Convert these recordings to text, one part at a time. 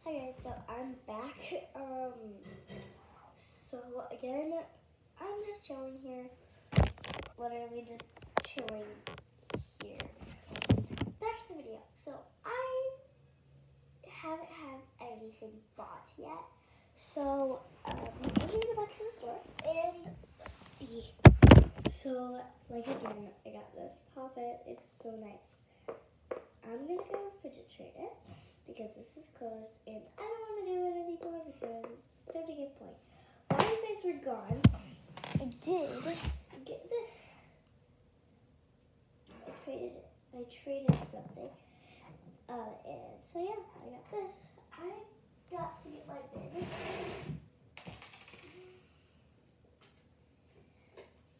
Hi guys, so I'm back. So again, I'm just chilling here. Literally just chilling here. Back to the video. So I haven't had anything bought yet. So I'm gonna go back to the store and let's see. So like again, I got this puppet. It's so nice. I'm gonna go fidget trade it because this is closed and I don't want to do it anymore because it's starting to get point. While you guys were gone, I did get this. I traded something. And so yeah, I got this. I got to get my bid.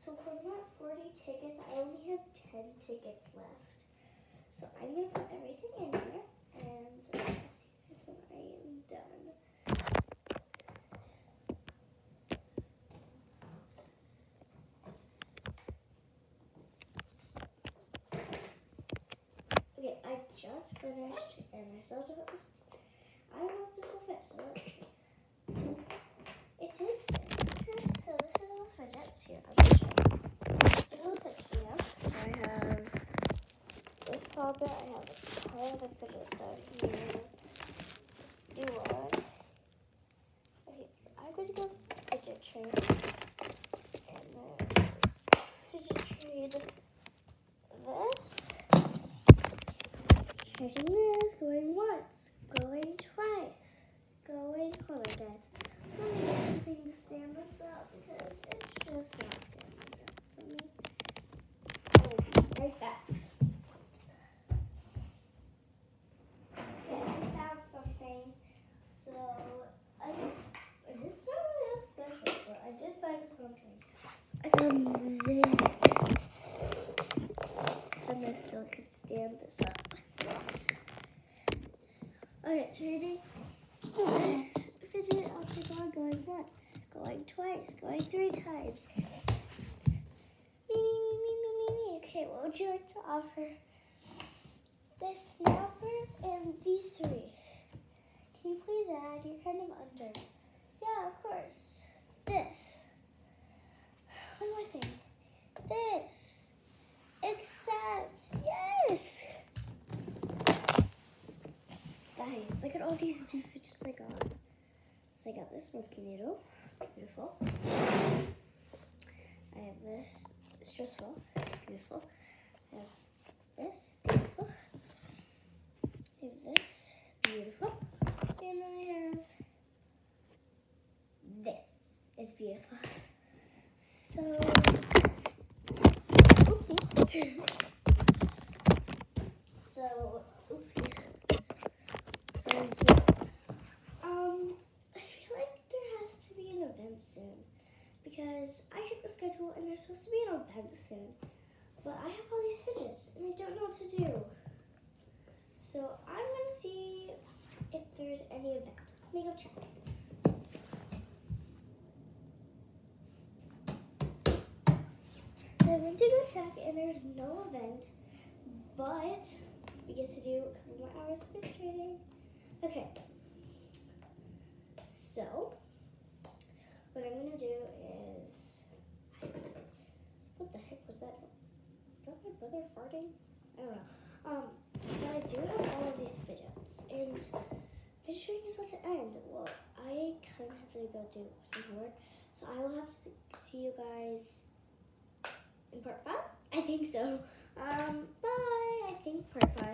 So from that 40 tickets, I only have 10 tickets left. So I'm gonna put everything in here and I'll see you guys when I am done. Okay, I just finished and I still have to put this. I don't know if this will fit, so let's see. It did fit. Okay, so this is all fidgets here. This is all fidgets we have. So I have this puppet, I have a ton of fidgets down here. This new one. Okay, so I'm going to go fidget trade. And then fidget trade this. Trading this, going once, going twice, going, hold on guys, let me get something to stand this up because it's just not standing up for me. I'll be right back. Okay, I found something, so I did something else special, but I did find something. I found this so I could stand this up. Okay, trading this fidget after going once, going twice, going 3 times. Me. Okay, what would you like to offer? This snapper and these 3. Can you please add? You're kind of under. Yeah, of course. This. One more thing. This. Accept. Yes. Guys, look at all these new fidgets I got. So I got this monkey noodle, beautiful. I have this stressful, beautiful. I have this, beautiful. I have this, beautiful. And then I have this, it's beautiful. So, oopsies. So, oopsies. So yeah, I feel like there has to be an event soon because I checked the schedule and there's supposed to be an event soon, but I have all these fidgets and I don't know what to do. So I'm gonna see if there's any event. Let me go check. So I went to go check and there's no event, but we get to do a couple more hours of fidget trading. Okay, so what I'm gonna do is, what the heck was that? Is that my brother farting? I don't know. But I do have all of these fidgets, and fidget trading is supposed to end. Well, I kind of have to go do some homework, so I will have to see you guys in part 5. I think so. Bye. I think part 5.